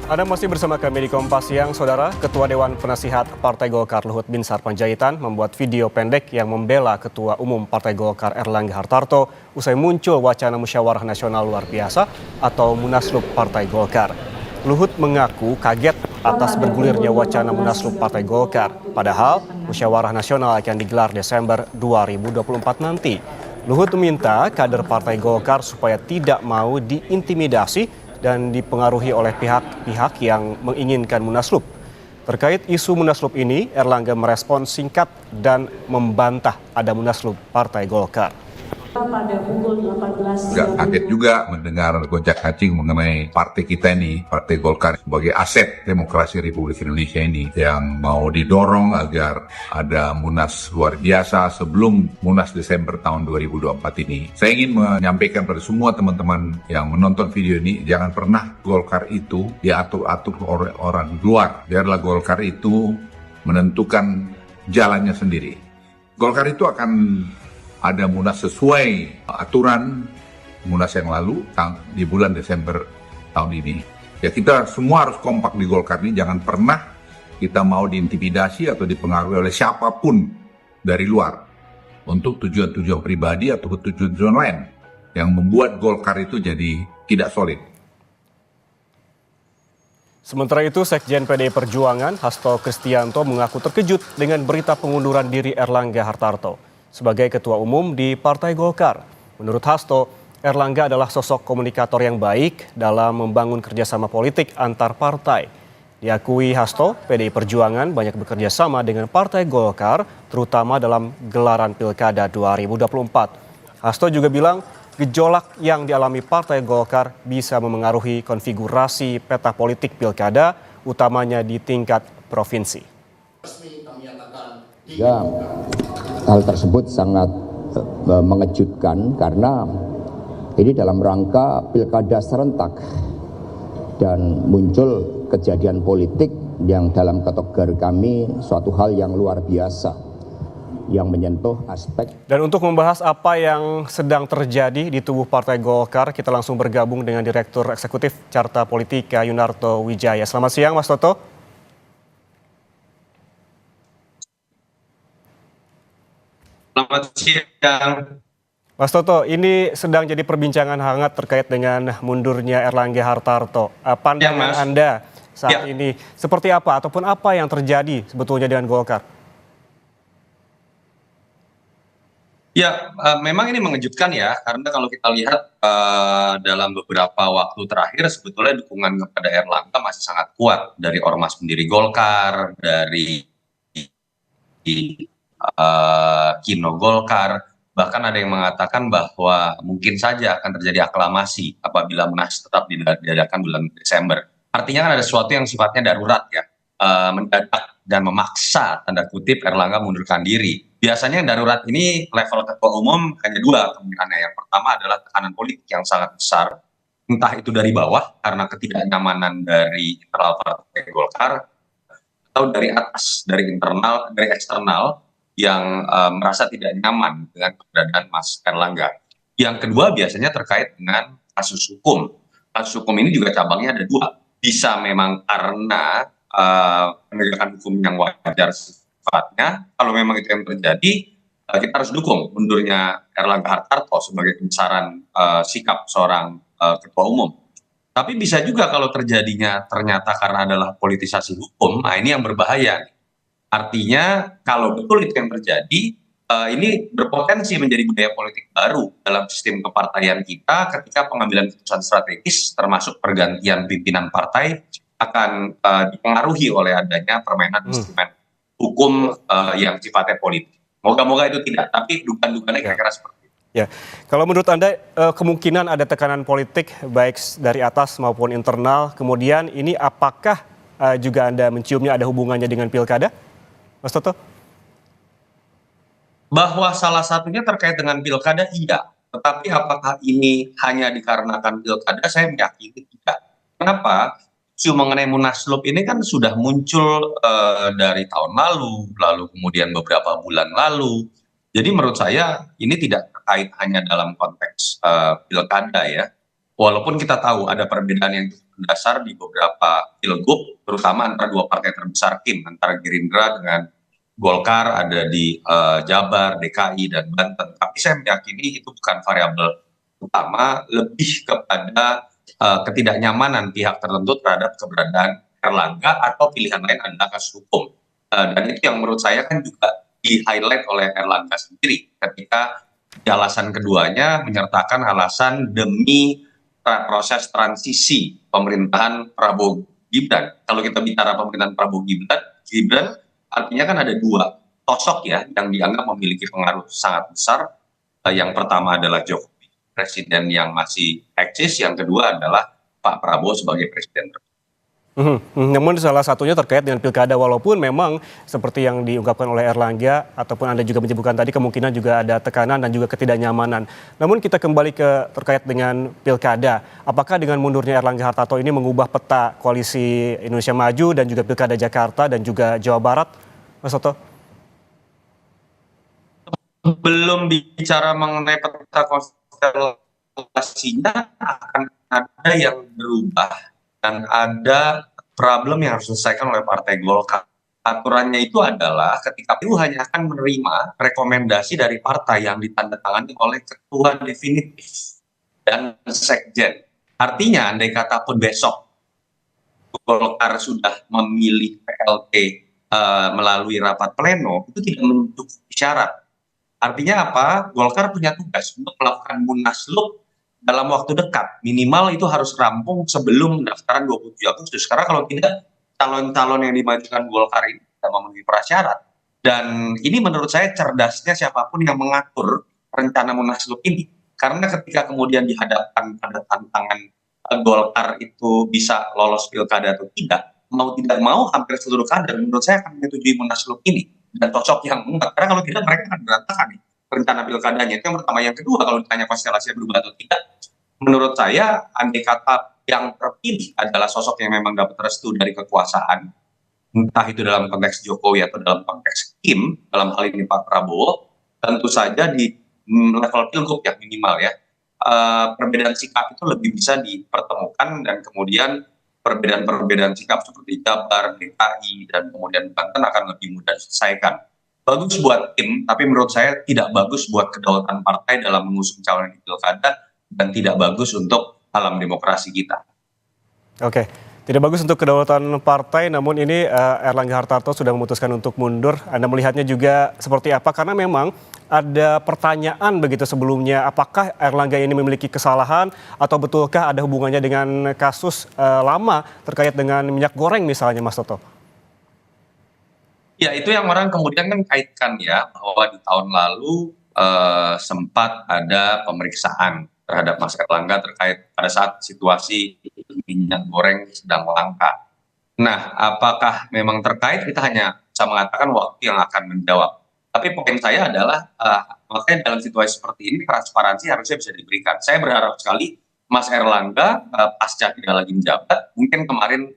Anda masih bersama kami di Kompas Siang, Saudara. Ketua Dewan Penasihat Partai Golkar Luhut Binsar Panjaitan membuat video pendek yang membela Ketua Umum Partai Golkar Erlangga Hartarto usai muncul wacana musyawarah nasional luar biasa atau Munaslup Partai Golkar. Luhut mengaku kaget atas bergulirnya wacana Munaslup Partai Golkar, padahal musyawarah nasional akan digelar Desember 2024 nanti. Luhut meminta kader Partai Golkar supaya tidak mau diintimidasi dan dipengaruhi oleh pihak-pihak yang menginginkan Munaslup. Terkait isu Munaslup ini, Erlangga merespon singkat dan membantah ada Munaslup Partai Golkar. Pada pukul 18. Gak kaget juga mendengar gonjak-kacing mengenai partai kita ini, Partai Golkar sebagai aset demokrasi Republik Indonesia ini yang mau didorong agar ada Munas luar biasa sebelum Munas Desember tahun 2024 ini. Saya ingin menyampaikan pada semua teman-teman yang menonton video ini, jangan pernah Golkar itu diatur-atur oleh orang luar. Biarlah Golkar itu menentukan jalannya sendiri. Golkar itu akan ada Munas sesuai aturan Munas yang lalu di bulan Desember tahun ini. Ya, kita semua harus kompak di Golkar ini, jangan pernah kita mau diintimidasi atau dipengaruhi oleh siapapun dari luar untuk tujuan-tujuan pribadi atau tujuan-tujuan lain yang membuat Golkar itu jadi tidak solid. Sementara itu, Sekjen PDI Perjuangan Hasto Kristianto mengaku terkejut dengan berita pengunduran diri Erlangga Hartarto sebagai Ketua Umum di Partai Golkar. Menurut Hasto, Erlangga adalah sosok komunikator yang baik dalam membangun kerjasama politik antar partai. Diakui Hasto, PDI Perjuangan banyak bekerja sama dengan Partai Golkar, terutama dalam gelaran Pilkada 2024. Hasto juga bilang gejolak yang dialami Partai Golkar bisa memengaruhi konfigurasi peta politik Pilkada, utamanya di tingkat provinsi. Ya, hal tersebut sangat mengejutkan karena ini dalam rangka pilkada serentak dan muncul kejadian politik yang dalam kategori kami suatu hal yang luar biasa yang menyentuh aspek. Dan untuk membahas apa yang sedang terjadi di tubuh Partai Golkar, kita langsung bergabung dengan Direktur Eksekutif Carta Politika Yunarto Wijaya. Selamat siang, Mas Toto. Selamat siang. Mas Toto, ini sedang jadi perbincangan hangat terkait dengan mundurnya Erlangga Hartarto. Pandangan Anda saat ini seperti apa ataupun apa yang terjadi sebetulnya dengan Golkar? Ya, memang ini mengejutkan ya, karena kalau kita lihat dalam beberapa waktu terakhir sebetulnya dukungan kepada Erlangga masih sangat kuat dari ormas pendiri Golkar, dari Kino Golkar, bahkan ada yang mengatakan bahwa mungkin saja akan terjadi aklamasi apabila Munas tetap diadakan bulan Desember. Artinya kan ada sesuatu yang sifatnya darurat ya, mendadak dan memaksa tanda kutip Erlangga mundurkan diri. Biasanya yang darurat ini level ketua umum hanya dua kemungkinannya. Yang pertama adalah tekanan politik yang sangat besar, entah itu dari bawah karena ketidaknyamanan dari internal Partai Golkar, atau dari atas, dari internal, dari eksternal yang merasa tidak nyaman dengan keberadaan Mas Erlangga. Yang kedua biasanya terkait dengan kasus hukum. Kasus hukum ini juga cabangnya ada dua. Bisa memang karena penegakan hukum yang wajar sifatnya. Kalau memang itu yang terjadi, kita harus dukung mundurnya Erlangga Hartarto sebagai kebesaran sikap seorang ketua umum. Tapi bisa juga kalau terjadinya ternyata karena adalah politisasi hukum, nah ini yang berbahaya. Artinya kalau betul itu yang terjadi, ini berpotensi menjadi budaya politik baru dalam sistem kepartaian kita ketika pengambilan keputusan strategis termasuk pergantian pimpinan partai akan dipengaruhi oleh adanya permainan instrumen hukum yang sifatnya politik. Moga-moga itu tidak, tapi dugaan-dugaannya kira-kira seperti itu. Ya, kalau menurut Anda kemungkinan ada tekanan politik baik dari atas maupun internal, kemudian ini apakah juga Anda menciumnya ada hubungannya dengan pilkada? Mas Toto? Bahwa salah satunya terkait dengan pilkada, iya. Tetapi apakah ini hanya dikarenakan pilkada, saya meyakini tidak. Kenapa? Isu mengenai Munaslup ini kan sudah muncul dari tahun lalu kemudian beberapa bulan lalu. Jadi menurut saya ini tidak terkait hanya dalam konteks pilkada ya. Walaupun kita tahu ada perbedaan yang cukup mendasar di beberapa pilgub, terutama antara dua partai terbesar KIM, antara Gerindra dengan Golkar, ada di Jabar, DKI, dan Banten. Tapi saya meyakini itu bukan variabel utama, lebih kepada ketidaknyamanan pihak tertentu terhadap keberadaan Erlangga atau pilihan lain adalah kasus hukum. Dan itu yang menurut saya kan juga di-highlight oleh Erlangga sendiri ketika di alasan keduanya menyertakan alasan demi proses transisi pemerintahan Prabowo Gibran. Kalau kita bicara pemerintahan Prabowo Gibran artinya kan ada dua sosok ya yang dianggap memiliki pengaruh sangat besar. Yang pertama adalah Jokowi, presiden yang masih eksis. Yang kedua adalah Pak Prabowo sebagai presiden. Namun salah satunya terkait dengan pilkada, walaupun memang seperti yang diungkapkan oleh Erlangga ataupun Anda juga menyebutkan tadi, kemungkinan juga ada tekanan dan juga ketidaknyamanan. Namun kita kembali terkait dengan pilkada, apakah dengan mundurnya Erlangga Hartarto ini mengubah peta koalisi Indonesia Maju dan juga pilkada Jakarta dan juga Jawa Barat, Mas Soto? Belum bicara mengenai peta konstelasinya, akan ada yang berubah dan ada problem yang harus diselesaikan oleh Partai Golkar. Aturannya itu adalah ketika KPU hanya akan menerima rekomendasi dari partai yang ditandatangani oleh ketua definitif dan sekjen. Artinya andai kata pun besok Golkar sudah memilih PLT melalui rapat pleno, itu tidak mencukupi syarat. Artinya apa? Golkar punya tugas untuk melakukan munaslup dalam waktu dekat, minimal itu harus rampung sebelum pendaftaran 27 Agustus. Karena kalau tidak, calon-calon yang dimajukan Golkar ini tidak memenuhi prasyarat. Dan ini menurut saya cerdasnya siapapun yang mengatur rencana munaslup ini. Karena ketika kemudian dihadapkan pada tantangan Golkar itu bisa lolos pilkada atau tidak, mau tidak mau hampir seluruh kader menurut saya akan menyetujui munaslup ini dan cocok yang enggak. Karena kalau tidak mereka akan berantakan nih rencana pilkadanya. Itu yang pertama. Yang kedua, kalau ditanya konstelasi berubah atau tidak, menurut saya andai kata yang terpilih adalah sosok yang memang dapat restu dari kekuasaan, entah itu dalam konteks Jokowi atau dalam konteks Kim, dalam hal ini Pak Prabowo, tentu saja di level pilgub ya minimal ya, perbedaan sikap itu lebih bisa dipertemukan dan kemudian perbedaan-perbedaan sikap seperti Jabar, DKI, dan kemudian Banten akan lebih mudah diselesaikan. Bagus buat tim, tapi menurut saya tidak bagus buat kedaulatan partai dalam mengusung calon di pilkada dan tidak bagus untuk alam demokrasi kita. Oke, tidak bagus untuk kedaulatan partai, namun ini Erlangga Hartarto sudah memutuskan untuk mundur. Anda melihatnya juga seperti apa? Karena memang ada pertanyaan begitu sebelumnya, apakah Erlangga ini memiliki kesalahan atau betulkah ada hubungannya dengan kasus lama terkait dengan minyak goreng misalnya, Mas Toto? Ya, itu yang orang kemudian kan kaitkan ya, bahwa di tahun lalu sempat ada pemeriksaan terhadap Mas Erlangga terkait pada saat situasi minyak goreng sedang langka. Nah, apakah memang terkait? Kita hanya bisa mengatakan waktu yang akan menjawab. Tapi poin saya adalah, makanya dalam situasi seperti ini transparansi harusnya bisa diberikan. Saya berharap sekali Mas Erlangga pasca tidak lagi menjabat, mungkin kemarin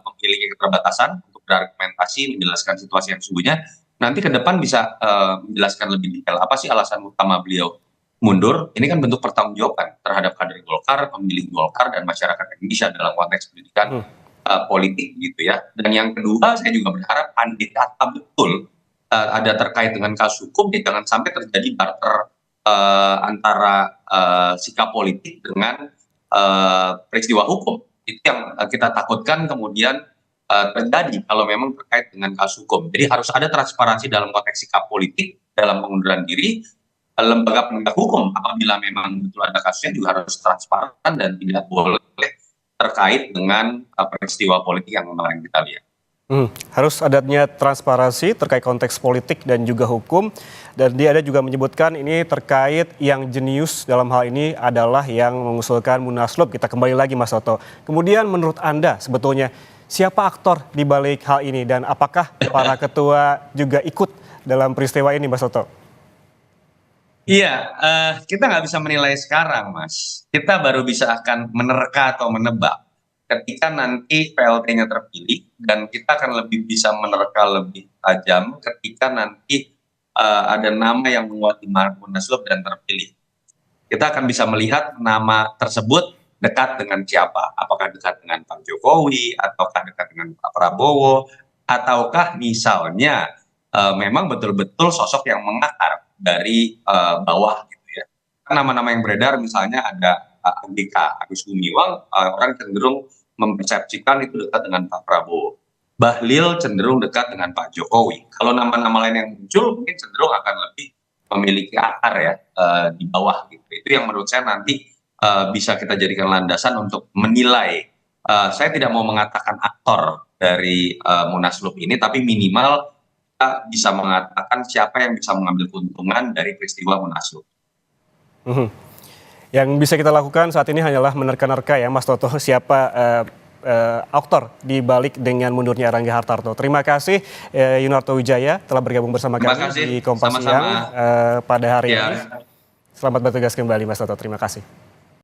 memiliki keterbatasan untuk berargumentasi, menjelaskan situasi yang sesungguhnya, nanti ke depan bisa menjelaskan lebih detail apa sih alasan utama beliau mundur. Ini kan bentuk pertanggungjawaban terhadap kader Golkar, pemilih Golkar, dan masyarakat Indonesia dalam konteks pendidikan politik gitu ya. Dan yang kedua, saya juga berharap andai kata betul ada terkait dengan kasus hukum, ya jangan sampai terjadi barter antara sikap politik dengan peristiwa hukum. Itu yang kita takutkan kemudian terjadi kalau memang terkait dengan kasus hukum. Jadi harus ada transparansi dalam konteks sikap politik dalam pengunduran diri. Lembaga penegak hukum apabila memang betul ada kasusnya juga harus transparan dan tidak boleh terkait dengan peristiwa politik yang kemarin kita lihat. Harus adanya transparansi terkait konteks politik dan juga hukum. Dan dia ada juga menyebutkan ini terkait yang jenius dalam hal ini adalah yang mengusulkan munaslup. Kita kembali lagi Mas Soto. Kemudian menurut Anda sebetulnya siapa aktor di balik hal ini dan apakah para ketua juga ikut dalam peristiwa ini Mas Soto? Iya, kita nggak bisa menilai sekarang, Mas. Kita baru bisa akan menerka atau menebak ketika nanti PLT-nya terpilih, dan kita akan lebih bisa menerka lebih tajam ketika nanti ada nama yang menguat di munaslup dan terpilih. Kita akan bisa melihat nama tersebut dekat dengan siapa? Apakah dekat dengan Pak Jokowi, ataukah dekat dengan Pak Prabowo, ataukah misalnya memang betul-betul sosok yang mengakar dari bawah gitu ya. Kan nama-nama yang beredar misalnya ada Andika Agus Gumiwang, orang cenderung mempersepsikan itu dekat dengan Pak Prabowo. Bahlil cenderung dekat dengan Pak Jokowi. Kalau nama-nama lain yang muncul mungkin cenderung akan lebih memiliki akar ya di bawah gitu. Itu yang menurut saya nanti bisa kita jadikan landasan untuk menilai. Saya tidak mau mengatakan aktor dari Munaslup ini, tapi minimal kita bisa mengatakan siapa yang bisa mengambil keuntungan dari peristiwa Munaslup. Yang bisa kita lakukan saat ini hanyalah menerka-nerka ya Mas Toto siapa aktor di balik dengan mundurnya Erlangga Hartarto. Terima kasih Yunarto Wijaya telah bergabung bersama kami di Kompas Siang pada hari ini. Selamat bertugas kembali Mas Toto, terima kasih.